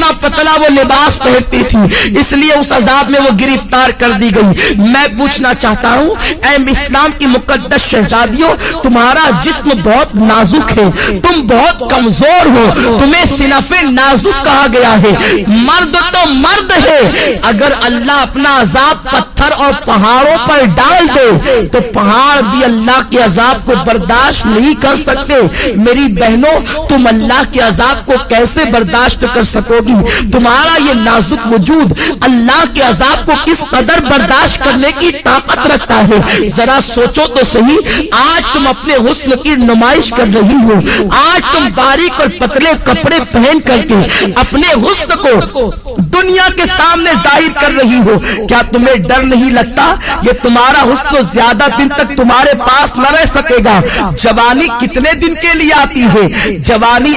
اتنا پتلا وہ لباس پہنتی تھی، اس لیے اس عذاب میں وہ گرفتار کر دی گئی۔ میں پوچھنا چاہتا ہوں اے اسلام کی مقدس شہزادیوں، تمہارا جسم بہت نازک ہے، تم بہت کمزور ہو، تمہیں صنف نازک کہا گیا ہے۔ مرد تو مرد ہے، اگر اللہ اپنا عذاب پتھر اور پہاڑوں پر ڈال دے تو پہاڑ بھی اللہ کے عذاب کو برداشت نہیں کر سکتے۔ میری بہنوں، تم اللہ کے عذاب کو کیسے برداشت کر سکو گی؟ تمہارا یہ نازک وجود اللہ کے عذاب کو کس قدر برداشت کرنے کی طاقت رکھتا ہے؟ ذرا سوچو تو صحیح۔ آج تم اپنے حسن کی نمائش کر رہی ہو، آج تم باریک اور پتلے کپڑے پہن کر کے اپنے حسن کو دنیا کے سامنے ظاہر کر رہی ہو۔ کیا تمہیں ڈر نہیں لگتا یہ تمہارا حسن زیادہ دن تک تمہارے پاس نہ رہ سکے گا؟ جوانی کتنے دن کے لیے آتی ہے؟ جوانی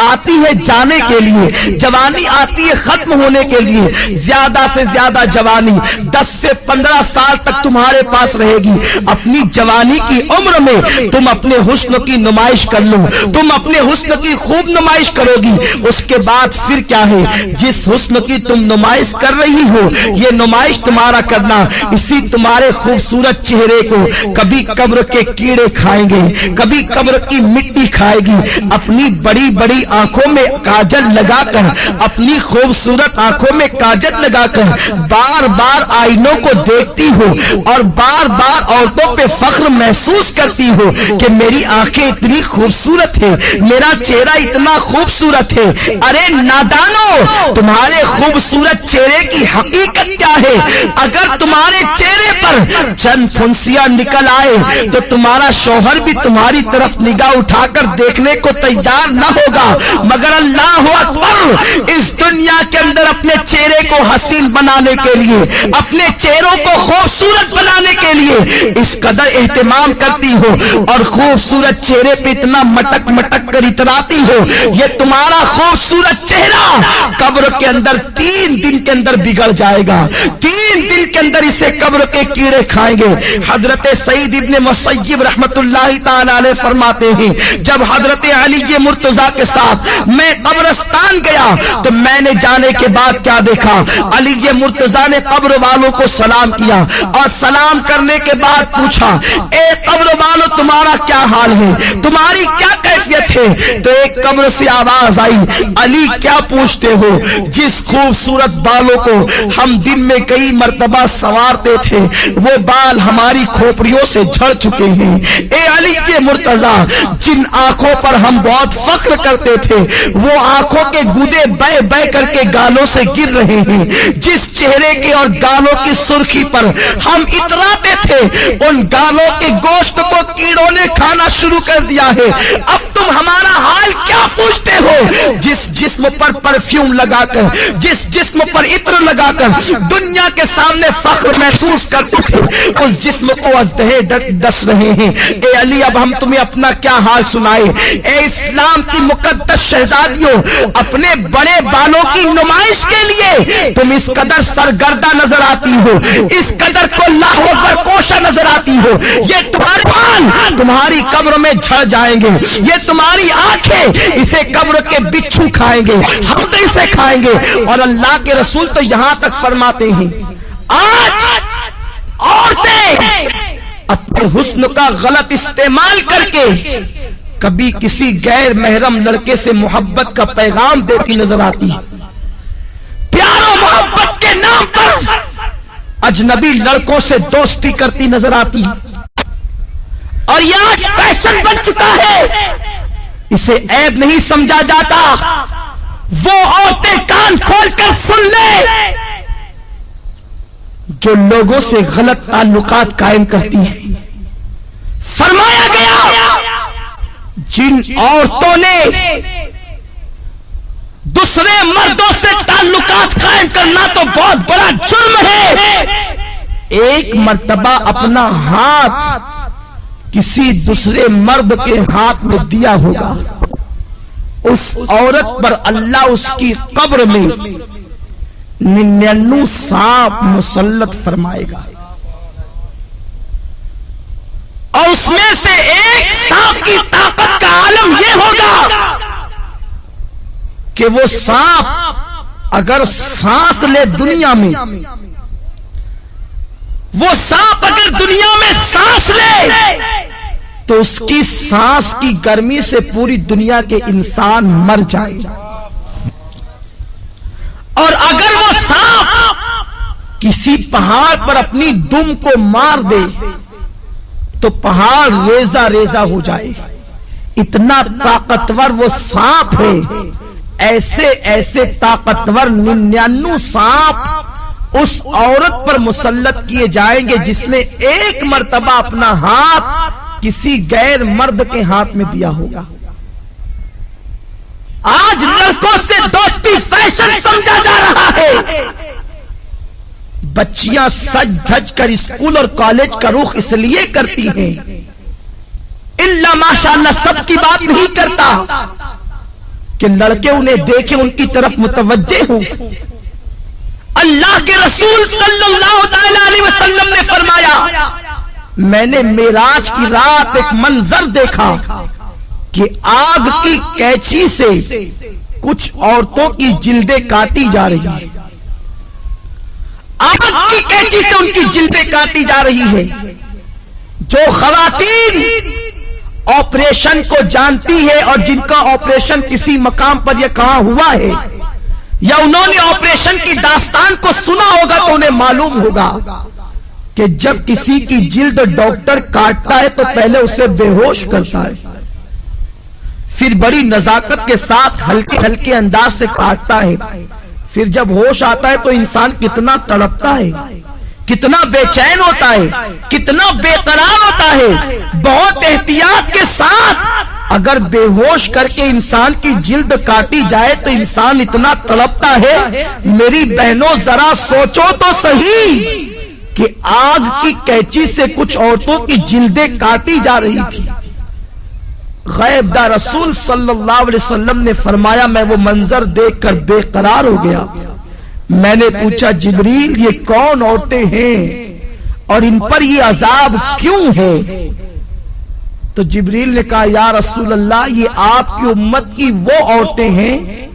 آتی ہے جانے کے لیے، جوانی آتی ہے ختم ہونے کے لیے۔ زیادہ سے زیادہ جوانی 10 سے 15 سال تک تمہارے پاس رہے گی۔ اپنی جوانی کی عمر میں تم اپنے حسن کی نمائش کر لو، تم اپنے حسن کی خوب نمائش کرو گی۔ اس کے بعد پھر کیا ہے؟ جس حسن کی تم نمائش کر رہی ہو، یہ نمائش تمہارا کرنا اسی تمہارے خوبصورت چہرے کو کبھی قبر کے کیڑے کھائیں گے، کبھی قبر کی مٹی کھائے گی۔ اپنی بڑی بڑی آنکھوں میں کاجل لگا کر، اپنی خوبصورت آنکھوں میں کاجل لگا کر بار بار آئینوں کو دیکھتی ہو اور بار بار عورتوں پہ فخر محسوس کرتی ہو کہ میری آنکھیں اتنی خوبصورت ہے، میرا چہرہ اتنا خوبصورت ہے۔ ارے نادانو، تمہارے خوبصورت چہرے کی حقیقت کیا ہے؟ اگر تمہارے چہرے پر چند پھنسیاں نکل آئے تو تمہارا شوہر بھی تمہاری طرف نگاہ اٹھا کر دیکھنے کو تیار نہ ہوگا، مگر اللہ اکبر، اس دنیا کے اندر اپنے چہرے کو حسین بنانے کے لیے، اپنے چہروں کو خوبصورت بنانے کے لیے اس قدر اہتمام کرتی ہو اور خوبصورت چہرے پہ اتنا مٹک مٹک کر اتراتی ہو۔ یہ تمہارا خوبصورت چہرہ قبر کے اندر 3 دن کے اندر بگڑ جائے گا، 3 دن کے اندر اسے قبر کے کیڑے کھائیں گے۔ حضرت سعید ابن مسیب رحمت اللہ تعالی علیہ فرماتے ہیں، جب حضرت علی مرتضیٰ کے ساتھ میں قبرستان گیا تو میں نے جانے کے بعد کیا دیکھا؟ علی مرتضیٰ نے قبر والوں کو سلام کیا اور سلام کرنے کے بعد پوچھا، اے قبر والوں، تمہارا کیا حال ہے؟ تمہاری کیا کیفیت ہے؟ تو ایک قبر سے آواز آئی، علی کیا پوچھتے ہو؟ جس خوبصورت بالوں کو ہم دن میں کئی مرتبہ سنوارتے تھے وہ بال ہماری کھوپڑیوں سے جھڑ چکے ہیں۔ اے علی کے مرتضیٰ، جن آنکھوں پر ہم بہت فخر کرتے تھے وہ آنکھوں کے گودے بہ بہ کر کے گالوں سے گر رہے ہیں۔ جس چہرے کے اور گالوں کی سرخی پر ہم اتراتے تھے ان گالوں کے گوشت کو کیڑوں نے کھانا شروع کر دیا ہے۔ اب تم ہمارا حال کیا پوچھتے ہو؟ جس جسم پر پرفیوم لگا کر، جس جسم پر عطر لگا کر دنیا کے سامنے فخر محسوس کرتے تھے، اس جسم کو ازدہے ڈس رہے ہیں۔ اے علی، اب ہم تمہیں اپنا کیا حال سنائے؟ اے اسلام کی مقدس شہزادیوں، اپنے بڑے بالوں کی نمائش کے لیے تم اس قدر سرگردہ نظر آتی ہو، اس قدر کو لاہور پر کوشا نظر آتی ہو۔ یہ تمہارے بال تمہاری قبر میں جھڑ جائیں گے، یہ تمہاری آنکھیں اسے قبر کے بچھو کھائیں گے، ہم تو اسے کھائیں گے۔ اور اللہ کے رسول تو یہاں تک فرماتے ہیں، آج عورتیں اپنے حسن کا غلط استعمال کر کے کبھی کسی غیر محرم لڑکے سے محبت کا پیغام دیتی نظر آتی ہے، پیار و محبت کے نام پر اجنبی لڑکوں سے دوستی کرتی نظر آتی ہے، اور یہ آج فیشن بن چکا ہے، اسے عیب نہیں سمجھا جاتا۔ وہ عورتیں کان کھول کر سن لے جو لوگوں سے غلط تعلقات قائم کرتی ہیں۔ فرمایا گیا جن عورتوں نے دوسرے مردوں سے تعلقات قائم کرنا تو بہت بڑا جرم ہے، ایک مرتبہ اپنا ہاتھ کسی دوسرے مرد کے ہاتھ میں دیا ہوگا، اس عورت پر اللہ اس کی قبر میں 99 سانپ مسلط فرمائے گا، اور اس میں سے ایک سانپ کی طاقت کا عالم یہ ہوگا کہ وہ سانپ اگر سانس لے دنیا میں، وہ سانپ اگر دنیا میں سانس لے تو اس کی سانس کی گرمی سے پوری دنیا کے انسان مر جائے، اور اگر وہ سانپ کسی پہاڑ پر اپنی دم کو مار دے تو پہاڑ ریزہ ریزہ ہو جائے۔ اتنا طاقتور وہ سانپ ہے، ایسے ایسے طاقتور 99 سانپ اس عورت پر مسلط کیے جائیں گے جس نے ایک مرتبہ اپنا ہاتھ کسی غیر مرد کے ہاتھ میں دیا ہوگا۔ آج لڑکوں سے دوستی فیشن سمجھا جا رہا ہے، بچیاں سج دھج کر اسکول اور کالج کا رخ اس لیے کرتی ہیں، اللہ ماشاءاللہ سب کی بات نہیں کرتا کہ لڑکے انہیں دیکھیں، ان کی طرف متوجہ ہوں۔ اللہ کے رسول صلی اللہ علیہ وسلم نے فرمایا، میں نے معراج کی رات ایک منظر دیکھا کہ آگ کی کینچی سے کچھ عورتوں کی جلدیں کاٹی جا رہی ہیں، آگ کی کینچی سے ان کی جلدیں کاٹی جا رہی ہے۔ جو خواتین آپریشن کو جانتی ہے اور جن کا آپریشن کسی مقام پر یہ کہاں ہوا ہے یا انہوں نے آپریشن کی داستان کو سنا ہوگا تو انہیں معلوم ہوگا کہ جب کسی کی جلد ڈاکٹر کاٹتا ہے تو پہلے اسے بے ہوش کرتا ہے، پھر بڑی نزاکت کے ساتھ ہلکے ہلکے انداز سے کاٹتا ہے، پھر جب ہوش آتا ہے تو انسان کتنا تڑپتا ہے، کتنا بے چین ہوتا ہے، کتنا بے قرار ہوتا ہے۔ بہت احتیاط کے ساتھ اگر بے ہوش کر کے انسان کی جلد کاٹی جائے تو انسان اتنا تڑپتا ہے۔ میری بہنوں ذرا سوچو تو صحیح کہ آگ کی کینچی سے کچھ عورتوں کی جلدیں کاٹی جا رہی تھی۔ غیب دار رسول صلی اللہ علیہ وسلم نے فرمایا، میں وہ منظر دیکھ کر بے قرار ہو گیا۔ میں نے پوچھا، جبریل یہ کون عورتیں ہیں اور ان پر یہ عذاب کیوں ہے؟ تو جبریل نے کہا، یا رسول اللہ یہ آپ کی امت کی وہ عورتیں ہیں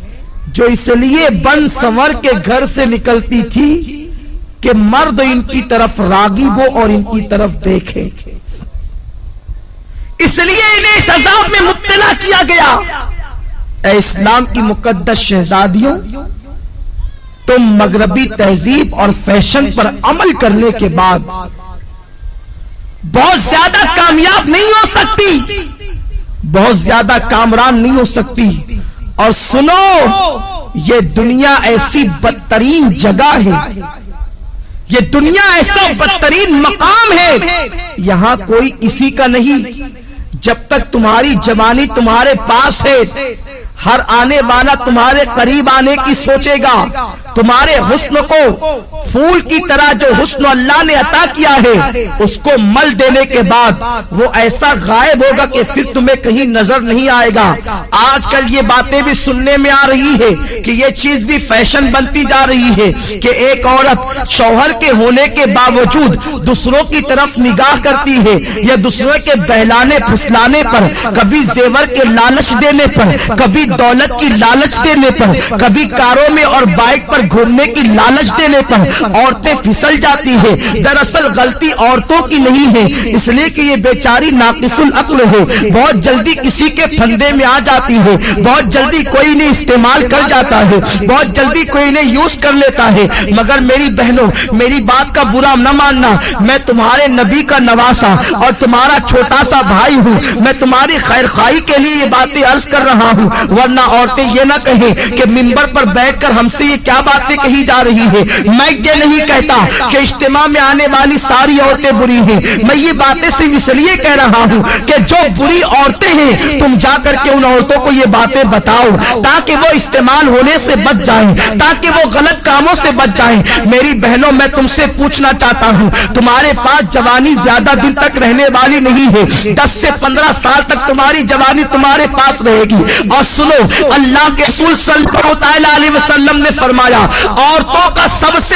جو اس لیے بن سنور کے گھر سے نکلتی تھی کہ مرد ان کی طرف راغب ہو اور ان کی طرف دیکھے، اس لیے انہیں اس عذاب میں مبتلا کیا گیا۔ اے اسلام کی مقدس شہزادیوں، تم مغربی تہذیب اور فیشن پر عمل کرنے کے بعد بہت زیادہ کامیاب نہیں ہو سکتی، بہت زیادہ کامران نہیں ہو سکتی۔ اور سنو، یہ دنیا ایسی بدترین جگہ ہے، یہ دنیا ایسا بدترین مقام ہے، یہاں کوئی کسی کا نہیں۔ جب تک تمہاری جوانی تمہارے پاس ہے، ہر آنے والا تمہارے قریب آنے کی سوچے گا، تمہارے حسن کو پھول کی طرح جو حسن اللہ نے عطا کیا ہے اس کو مل دینے کے بعد وہ ایسا غائب ہوگا کہ پھر تمہیں کہیں نظر نہیں آئے گا۔ آج کل یہ باتیں بھی سننے میں آ رہی ہے کہ یہ چیز بھی فیشن بنتی جا رہی ہے کہ ایک عورت شوہر کے ہونے کے باوجود دوسروں کی طرف نگاہ کرتی ہے، یا دوسروں کے بہلانے پھسلانے پر، کبھی زیور کے لالچ دینے پر، کبھی دولت کی لالچ دینے پر، کبھی کاروں میں اور بائک پر گھومنے کی لالچ دینے پر عورتیں پھسل جاتی ہے۔ دراصل غلطی عورتوں کی نہیں ہے، اس لیے کہ یہ بیچاری ناقص العقل ہے، بہت جلدی کسی کے پھندے میں آ جاتی ہے، بہت جلدی کوئی نے استعمال کر جاتا ہے، بہت جلدی کوئی نے یوز کر لیتا ہے۔ مگر میری بہنوں، میری بات کا برا نہ ماننا، میں تمہارے نبی کا نواسا اور تمہارا چھوٹا سا بھائی ہوں، میں تمہاری خیر خواہی کے لیے یہ باتیں عرض کر رہا ہوں، ورنہ عورتیں یہ نہ کہیں کہ منبر پر بیٹھ کر ہم سے یہ کیا باتیں کہی جا رہی ہے۔ میں یہ نہیں کہتا کہ اجتماع میں آنے والی ساری عورتیں بری ہیں، میں یہ باتیں صرف اس لیے کہہ رہا ہوں کہ جو بری عورتیں ہیں تم جا کر کے ان عورتوں کو یہ باتیں بتاؤ تاکہ وہ استعمال ہونے سے بچ جائیں، تاکہ وہ غلط کاموں سے بچ جائیں۔ میری بہنوں، میں تم سے پوچھنا چاہتا ہوں، تمہارے پاس جوانی زیادہ دن تک رہنے والی نہیں ہے، 10 سے 15 سال تک تمہاری جوانی تمہارے پاس رہے گی۔ اور سنو، اللہ کے رسول صلی اللہ علیہ وسلم نے فرمایا، عورتوں کا سب سے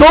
2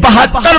72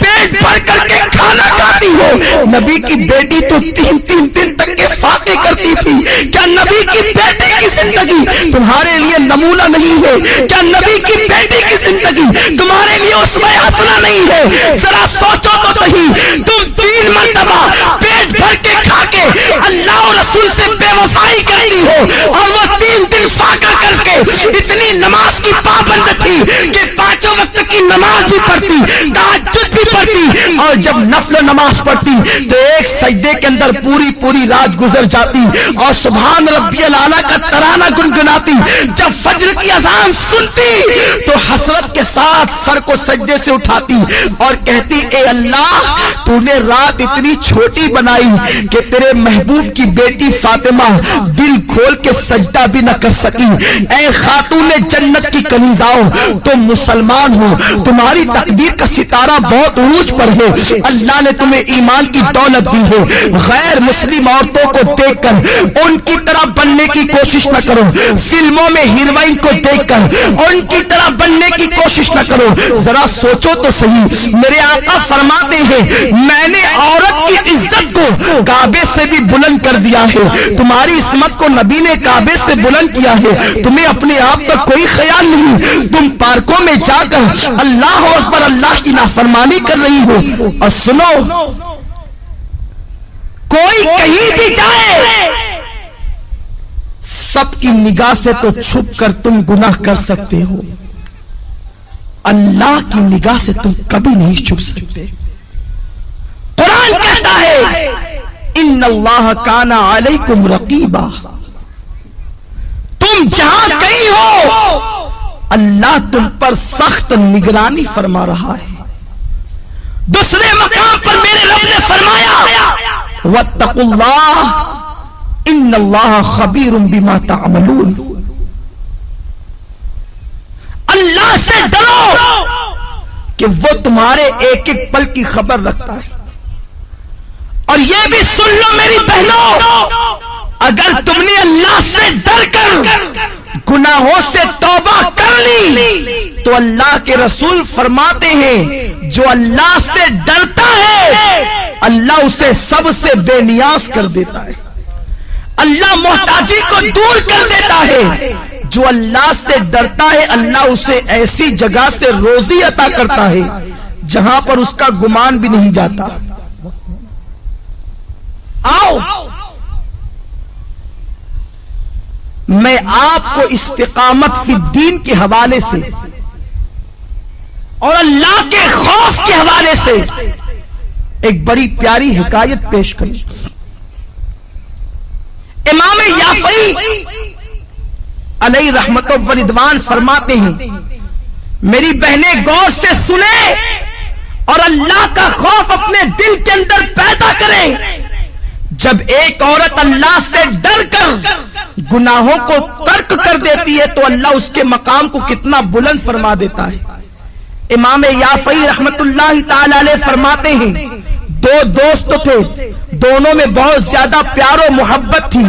پیٹ بھر کر کے کھانا کھاتی ہو. نبی کی بیٹی تو 3 دن تک کے فاقے کرتی تھی. کیا نبی کی بیٹی کی زندگی تمہارے لیے نمونہ نہیں ہے؟ کیا نبی کی بیٹی کی زندگی تمہارے لیے اسوہ حسنہ نہیں ہے؟ ذرا سوچو تو صحیح. تم 3 مرتبہ پیٹ بھر کے کھا کے اللہ اور رسول سے بے وفائی کرتی ہو، اور وہ 3 دن فاقہ کر کے اتنی نماز کی پابند تھی کہ 5 وقت کی نماز بھی پڑھتی، تہجد بھی پڑھتی، اور جب نفل نماز پڑھتی تو ایک سجدے کے اندر پوری رات گزر جاتی اور سبحان ربی الاعلیٰ کا ترانہ گنگناتی. جب فجر کی اذان سنتی تو حسرت کے ساتھ سر کو سجدے سے اٹھاتی اور کہتی اے اللہ تو نے رات اتنی چھوٹی بنائی کہ تیرے محبوب کی بیٹی فاطمہ دل کھول کے سجدہ بھی نہ کر سکی. اے خاتون جنت کی کنیزاؤ تم مسلمان ہو، تمہاری تقدیر کا ستارہ بہت عروج پر ہے. اللہ نے تمہیں ایمان کی دولت دی ہے. غیر مسلم عورتوں کو دیکھ کر ان کی طرح بننے کی کوشش نہ کرو. فلموں میں ہیروئن کو دیکھ کر ان کی طرح بننے کی کوشش نہ کرو. ذرا سوچو تو صحیح. میرے آقا فرماتے ہیں میں نے عورت کی عزت کو کعبے سے بھی بلند کر دیا ہے. تمہاری عصمت کو نبی نے کعبے سے بلند کیا ہے. تمہیں اپنے آپ کا کوئی خیال نہیں. تم پارکوں میں جا کر اللہ اکبر اللہ کی نافرمانی کر رہی ہو. اور سنو، کوئی کہیں بھی جائے سب کی نگاہ سے تو چھپ کر تم گناہ کر سکتے ہو، اللہ کی نگاہ سے تم کبھی نہیں چھپ سکتے. قرآن کہتا ہے ان اللہ کان علیکم رقیبا. تم جہاں کہیں ہو اللہ تم پر سخت نگرانی فرما رہا ہے. دوسرے مقام پر میرے رب نے فرمایا واتقوا اللہ ان اللہ خبیر بما تعملون. اللہ سے ڈرو کہ وہ تمہارے ایک ایک پل کی خبر رکھتا ہے. اور یہ بھی سن لو میری بہنوں، اگر تم نے اللہ سے ڈر کر گناہوں سے توبہ کر لی تو اللہ کے رسول فرماتے ہیں جو اللہ سے ڈرتا ہے اللہ اسے سب سے بے نیاز کر دیتا ہے. اللہ محتاجی کو دور کر دیتا ہے. جو اللہ سے ڈرتا ہے اللہ اسے ایسی جگہ سے روزی عطا کرتا ہے جہاں پر اس کا گمان بھی نہیں جاتا. آؤ میں آپ کو استقامت فی الدین کے حوالے سے اور اللہ کے خوف کے حوالے سے ایک بڑی پیاری حکایت پیش کروں. امام یافعی علیہ رحمت و رضوان فرماتے ہیں میری بہنیں غور سے سنیں اور اللہ کا خوف اپنے دل کے اندر پیدا کریں. جب ایک عورت اللہ سے ڈر کر گناہوں کو ترک کر دیتی ہے تو اللہ اس کے مقام کو کتنا بلند فرما دیتا ہے. امام یافعی رحمت اللہ تعالی علیہ فرماتے ہیں 2 دوست تھے، دونوں میں بہت زیادہ پیار و محبت تھی،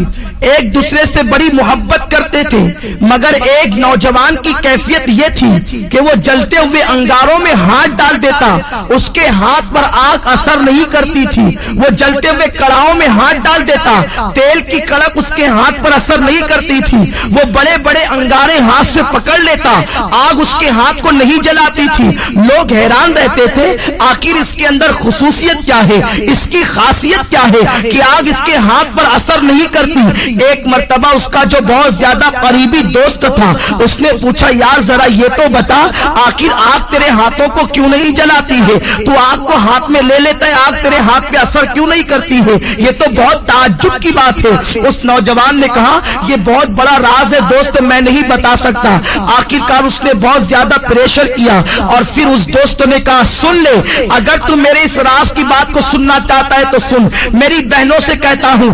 ایک دوسرے سے بڑی محبت کرتے تھے، مگر ایک نوجوان کی کیفیت یہ تھی کہ وہ جلتے ہوئے انگاروں میں ہاتھ ڈال دیتا، اس کے ہاتھ پر آگ اثر نہیں کرتی تھی. وہ جلتے ہوئے کڑاہوں میں ہاتھ ڈال دیتا، تیل کی کڑک اس کے ہاتھ پر اثر نہیں کرتی تھی. وہ بڑے بڑے انگارے ہاتھ سے پکڑ لیتا، آگ اس کے ہاتھ کو نہیں جلاتی تھی. لوگ حیران رہتے تھے آخر اس کے اندر خصوصیت کیا ہے، اس کی خاصیت کیا ہے کہ آگ اس کے ہاتھ پر اثر نہیں کرتی. ایک مرتبہ اس کا جو بہت زیادہ قریبی دوست تھا اس نے پوچھا یار ذرا یہ تو بتا آخر آگ تیرے ہاتھوں کو کیوں نہیں جلاتی ہے، تو آگ کو ہاتھ میں لے لیتا ہے آگ تیرے ہاتھ پہ اثر کیوں نہیں کرتی ہے، یہ تو بہت تعجب کی بات ہے. اس نوجوان نے کہا یہ بہت بڑا راز ہے دوست میں نہیں بتا سکتا. آخرکار اس نے بہت زیادہ پریشر کیا اور پھر اس دوست نے کہا سن لے اگر تم میرے اس راز کی بات کو سننا چاہتا ہے تو سن. میری بہنوں سے کہتا ہوں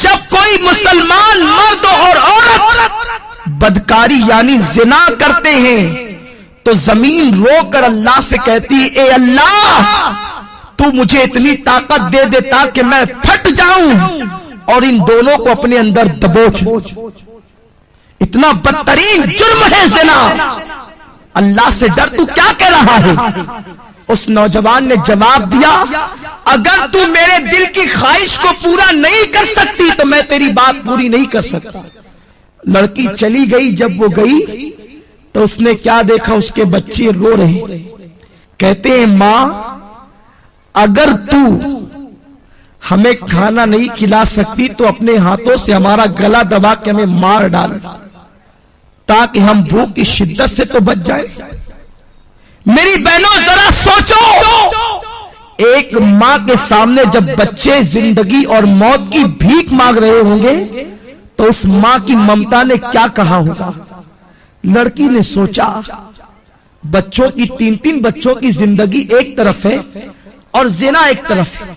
جب کوئی مسلمان مرد اور عورت بدکاری یعنی زنا کرتے ہیں تو زمین رو کر اللہ سے کہتی اے اللہ تو مجھے اتنی طاقت دے دے تاکہ میں پھٹ جاؤں اور ان دونوں کو اپنے اندر دبوچوں. اتنا بدترین جرم ہے زنا. اللہ سے ڈر, تو کیا کہہ رہا ہے؟ اس نوجوان نے جواب دیا اگر تو میرے دل کی خواہش کو پورا نہیں کر سکتی تو میں تیری بات پوری نہیں کر سکتا. لڑکی چلی گئی. جب وہ گئی تو اس نے کیا دیکھا, اس کے بچے رو رہے. کہتے ہیں ماں اگر تو ہمیں کھانا نہیں کھلا سکتی تو اپنے ہاتھوں سے ہمارا گلا دبا کے ہمیں مار ڈال تاکہ ہم بھوک کی شدت سے تو بچ جائیں. میری بہنوں ذرا سوچو, ایک ماں کے سامنے جب بچے زندگی اور موت کی بھیک مانگ رہے ہوں گے تو اس ماں کی ممتا نے کیا کہا ہوگا. لڑکی نے سوچا بچوں کی 3 بچوں کی زندگی ایک طرف ہے اور زنا ایک طرف ہے.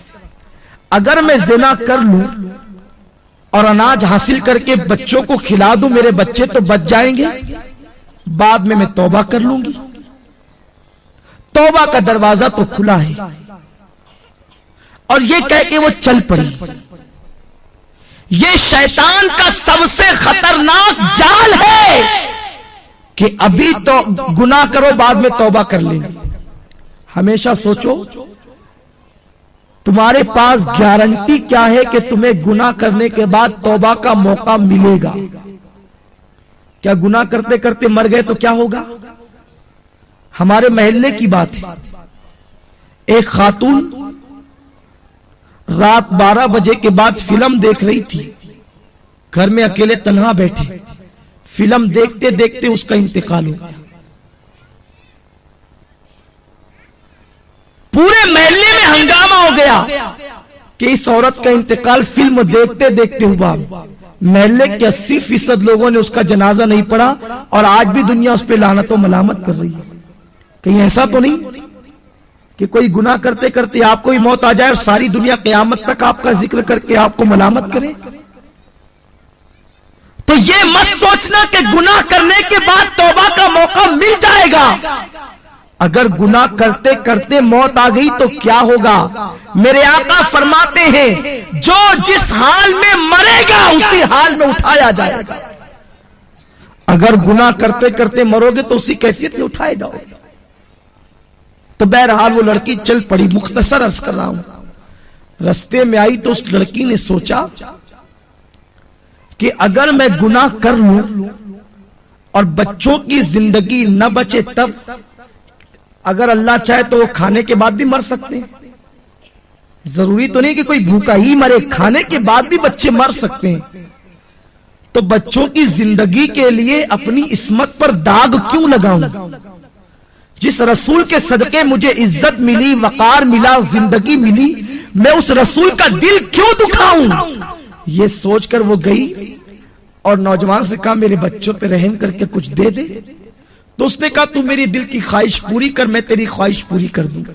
اگر میں زنا کر لوں اور اناج حاصل کر کے بچوں کو کھلا دوں میرے بچے تو بچ جائیں گے, بعد میں توبہ کر لوں گی. توبہ کا دروازہ تو کھلا ہے. اور یہ کہہ کے وہ چل پڑی. یہ شیطان کا سب سے خطرناک جال ہے کہ ابھی تو گناہ کرو بعد میں توبہ کر لیں گے. ہمیشہ سوچو تمہارے پاس گارنٹی کیا ہے کہ تمہیں گناہ کرنے کے بعد توبہ کا موقع ملے گا. کیا گناہ کرتے کرتے مر گئے تو کیا ہوگا؟ ہمارے محلے کی بات ہے, ایک خاتون رات 12 بجے کے بعد فلم دیکھ رہی تھی. گھر میں اکیلے تنہا بیٹھے فلم دیکھتے دیکھتے اس کا انتقال ہو گیا. پورے محلے میں ہنگامہ ہو گیا کہ اس عورت کا انتقال فلم دیکھتے دیکھتے ہوا. محلے کے 80% لوگوں نے اس کا جنازہ نہیں پڑھا اور آج بھی دنیا اس پہ لعنت و ملامت کر رہی ہے. کہیں ایسا تو نہیں کہ کوئی گناہ کرتے کرتے آپ کو ہی موت آ جائے اور ساری دنیا قیامت تک آپ کا ذکر کر کے آپ کو ملامت کرے؟ تو یہ مت سوچنا کہ گناہ کرنے کے بعد توبہ کا موقع مل جائے گا. اگر گناہ کرتے کرتے موت آ گئی تو کیا ہوگا؟ میرے آقا فرماتے ہیں جو جس حال میں مرے گا اسی حال میں اٹھایا جائے گا. اگر گناہ کرتے کرتے مرو گے تو اسی کیفیت میں اٹھائے جاؤ گے. تو بہرحال وہ لڑکی چل پڑی. مختصر عرض کر رہا ہوں. رستے میں آئی تو اس لڑکی نے سوچا کہ اگر میں گناہ کر لوں اور بچوں کی زندگی نہ بچے تب اگر اللہ چاہے تو وہ کھانے کے بعد بھی مر سکتے ہیں. ضروری تو نہیں کہ کوئی بھوکا ہی مرے, کھانے کے بعد بھی بچے مر سکتے ہیں. تو بچوں کی زندگی کے لیے اپنی عصمت پر داغ کیوں لگاؤں؟ جس رسول کے صدقے مجھے عزت ملی, وقار ملا, زندگی ملی, میں اس رسول کا دل کیوں دکھاؤں؟ یہ سوچ کر وہ گئی اور نوجوان سے کہا میرے بچوں پہ رحم کر کے کچھ دے دے. تو اس نے کہا تو میری دل کی خواہش پوری کر, میں تیری خواہش پوری کر دوں گا.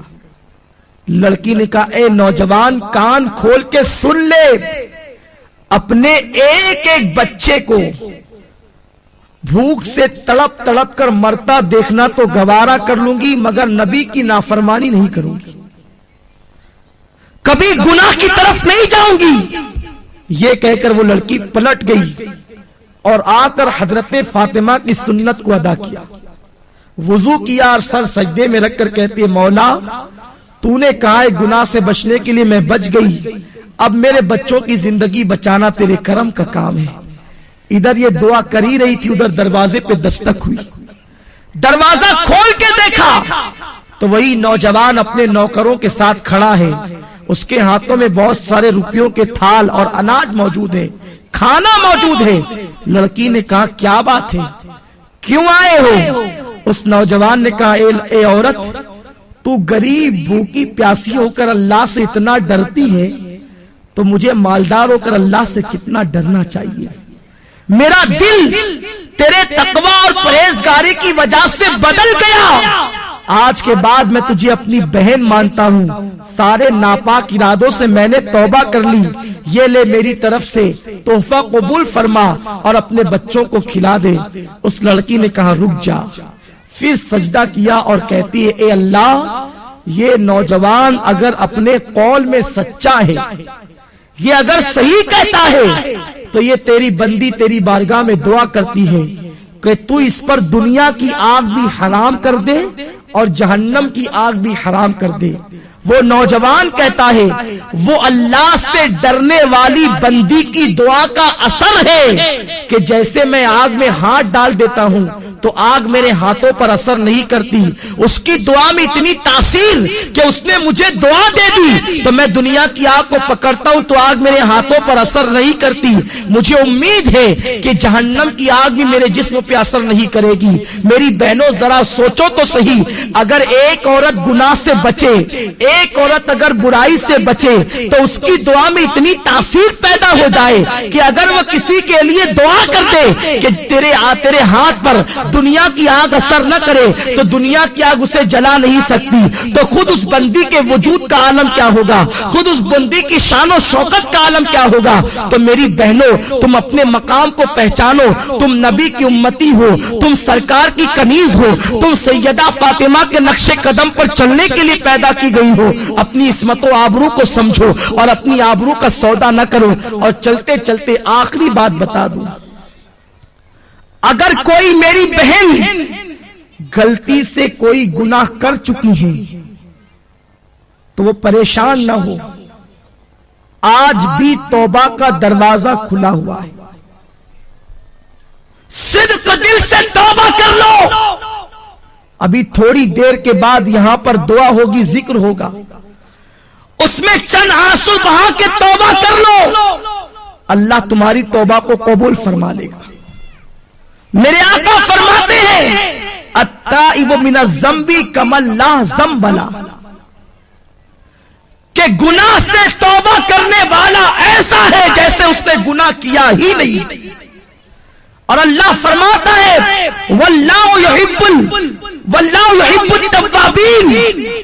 لڑکی نے کہا اے نوجوان کان کھول کے سن لے, اپنے ایک ایک بچے کو بھوک سے تڑپ تڑپ کر مرتا دیکھنا تو گوارا کر لوں گی مگر نبی کی نافرمانی نہیں کروں گی, کبھی گناہ کی طرف نہیں جاؤں گی. یہ کہہ کر وہ لڑکی پلٹ گئی اور آ کر حضرت فاطمہ کی سنت کو ادا کیا. وضو کیا اور سر سجدے میں رکھ کر کہتی ہے مولا تو نے کہا ہے گناہ سے بچنے کے لیے میں بچ گئی, اب میرے بچوں کی زندگی بچانا تیرے کرم کا کام ہے. ادھر یہ دعا کر ہی رہی تھی, ادھر دروازے پہ دستک ہوئی. دروازہ کھول کے دیکھا تو وہی نوجوان اپنے نوکروں کے ساتھ کھڑا ہے. اس کے ہاتھوں میں بہت سارے روپیوں کے تھال اور اناج موجود ہے, کھانا موجود ہے. لڑکی نے کہا کیا بات ہے, کیوں آئے ہو؟ اس نوجوان نے کہا اے عورت تو غریب بھوکی پیاسی ہو کر اللہ سے اتنا ڈرتی ہے تو مجھے مالدار ہو کر اللہ سے کتنا ڈرنا چاہیے. میرا دل تیرے تقوی اور پرہیزگاری کی وجہ سے بدل گیا. آج کے بعد میں تجھے اپنی بہن مانتا ہوں، سارے ناپاک ارادوں سے میں نے توبہ کر لی، یہ لے میری طرف سے تحفہ قبول فرما اور اپنے بچوں کو کھلا دے۔ اس لڑکی نے کہا رک جا، پھر سجدہ کیا اور کہتی ہے اے اللہ، یہ نوجوان اگر اپنے قول میں سچا ہے، یہ اگر صحیح کہتا ہے تو یہ تیری بندی تیری بارگاہ میں دعا کرتی ہے کہ تو اس پر دنیا کی آگ بھی حرام کر دے اور جہنم کی آگ بھی حرام کر دے۔ وہ نوجوان کہتا ہے وہ اللہ سے ڈرنے والی بندی کی دعا کا اثر ہے کہ جیسے میں آگ میں ہاتھ ڈال دیتا ہوں تو آگ میرے ہاتھوں پر اثر نہیں کرتی، اس کی دعا میں اتنی تاثیر کہ اس نے مجھے دعا دے دی تو میں دنیا کی آگ کو پکڑتا ہوں تو آگ میرے ہاتھوں پر اثر نہیں کرتی۔ مجھے امید ہے کہ جہنم کی آگ بھی میرے جسم پہ اثر نہیں کرے گی۔ میری بہنوں ذرا سوچو تو صحیح، اگر ایک عورت گناہ سے بچے، ایک عورت اگر برائی سے بچے تو اس کی دعا میں اتنی تاثیر پیدا ہو جائے کہ اگر وہ کسی کے لیے دعا کر دے کہ تیرے ہاتھ پر دنیا کی آگ اثر نہ کرے تو دنیا کی آگ اسے جلا نہیں سکتی، تو خود اس بندی کے وجود کا عالم کیا ہوگا، خود اس بندی کی شان و شوکت کا عالم کیا ہوگا۔ تو میری بہنوں تم اپنے مقام کو پہچانو، تم نبی کی امتی ہو، تم سرکار کی کنیز ہو، تم سیدہ فاطمہ کے نقش قدم پر چلنے کے لیے پیدا کی گئی ہو۔ اپنی عصمت و آبرو کو سمجھو اور اپنی آبرو کا سودا نہ کرو۔ اور چلتے چلتے آخری بات بتا دوں، اگر کوئی میری بہن غلطی سے کوئی گناہ کر چکی ہے تو وہ پریشان نہ ہو، آج بھی توبہ کا دروازہ کھلا ہوا ہے، صدق دل سے توبہ کر لو۔ ابھی تھوڑی دیر کے بعد یہاں پر دعا ہوگی، ذکر ہوگا، اس میں چند آنسو بہا کے توبہ کر لو، اللہ تمہاری توبہ کو قبول فرما لے گا۔ میرے آقا فرماتے ہیں التائب من الذنب کمن لا ذنب لہ، کہ گناہ سے توبہ کرنے والا ایسا ہے جیسے اس نے گناہ کیا ہی نہیں۔ اور اللہ فرماتا ہے واللہ یحب التوابین،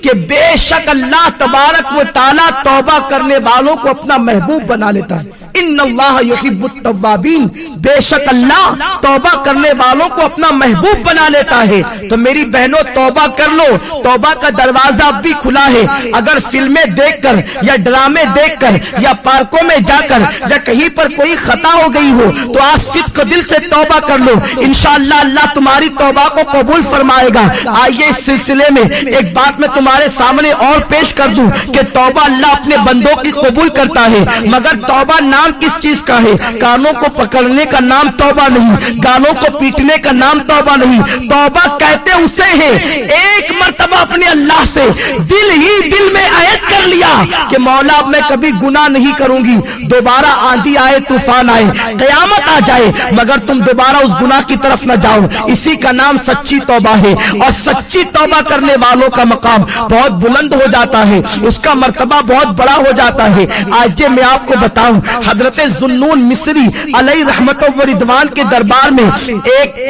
کہ بے شک اللہ تبارک و تعالی توبہ کرنے والوں کو اپنا محبوب بنا لیتا ہے۔ ان اللہ یحب التوابین، بے شک اللہ توبہ کرنے والوں کو اپنا محبوب بنا لیتا ہے۔ تو میری بہنوں توبہ کر لو، توبہ کا دروازہ اب بھی کھلا ہے۔ اگر فلمیں دیکھ کر یا ڈرامے دیکھ کر یا پارکوں میں جا کر یا کہیں پر کوئی خطا ہو گئی ہو تو آج صدق دل سے توبہ کر لو، انشاءاللہ اللہ تمہاری توبہ کو قبول فرمائے گا۔ آئیے اس سلسلے میں ایک بات میں تمہارے سامنے اور پیش کر دوں کہ توبہ اللہ اپنے بندوں کی قبول کرتا ہے، مگر توبہ نام کس چیز کا ہے؟ کانوں کو پکڑنے کا نام توبہ نہیں، گانوں کو پیٹنے کا نام توبہ نہیں۔ توبہ کہتے اسے ہیں ایک مرتبہ اپنے اللہ سے دل ہی دل میں عہد کر لیا کہ مولا میں کبھی گناہ نہیں کروں گی، دوبارہ آندھی آئے طوفان آئے قیامت آ جائے مگر تم دوبارہ اس گناہ کی طرف نہ جاؤ، اسی کا نام سچی توبہ ہے۔ اور سچی توبہ کرنے والوں کا مقام بہت بلند ہو جاتا ہے، اس کا مرتبہ بہت بڑا ہو جاتا ہے۔ آج میں آپ کو بتاؤں، حضرت ذوالنون مصری علیہ رحمت و رضوان کے دربار میں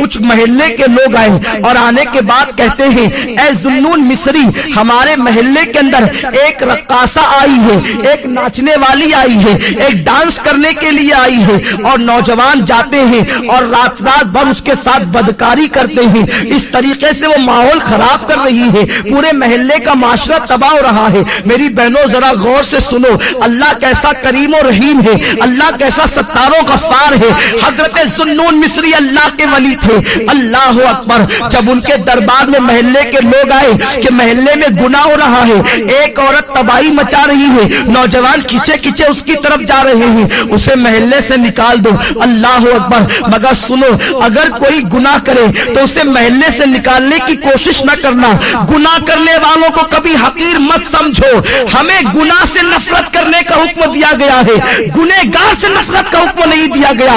کچھ محلے کے لوگ آئے اور آنے کے بعد کہتے ہیں اے ذوالنون مصری، ہمارے محلے کے اندر ایک رقاصہ آئی ہے، ایک ناچنے والی آئی ہے، ایک ڈانس کرنے کے لیے آئی ہے، اور نوجوان جاتے ہیں اور رات بھر اس کے ساتھ بدکاری کرتے ہیں۔ اس طریقے سے وہ ماحول خراب کر رہی ہے، پورے محلے کا معاشرہ تباہ ہو رہا ہے۔ میری بہنوں ذرا غور سے سنو، اللہ کیسا کریم و رحیم ہے، اللہ کیسا ستار و غفار ہے۔ حضرت ذوالنون مصری اللہ کے ولی تھے، اللہ اکبر۔ جب ان کے دربار میں محلے کے لوگ آئے کہ محلے میں گناہ ہو رہا ہے، ایک عورت تباہی مچا رہی ہے، نوجوان کھچے کھچے اس کی طرف جا رہے ہیں، اسے محلے سے نکال دو، اللہ اکبر۔ مگر سنو، اگر کوئی گناہ کرے تو اسے محلے سے نکالنے کی کوشش نہ کرنا۔ گناہ کرنے والوں کو کبھی حقیر مت سمجھو، ہمیں گناہ سے نفرت کرنے کا حکم دیا گیا ہے، گنہگار سے نفرت کا حکم نہیں دیا گیا۔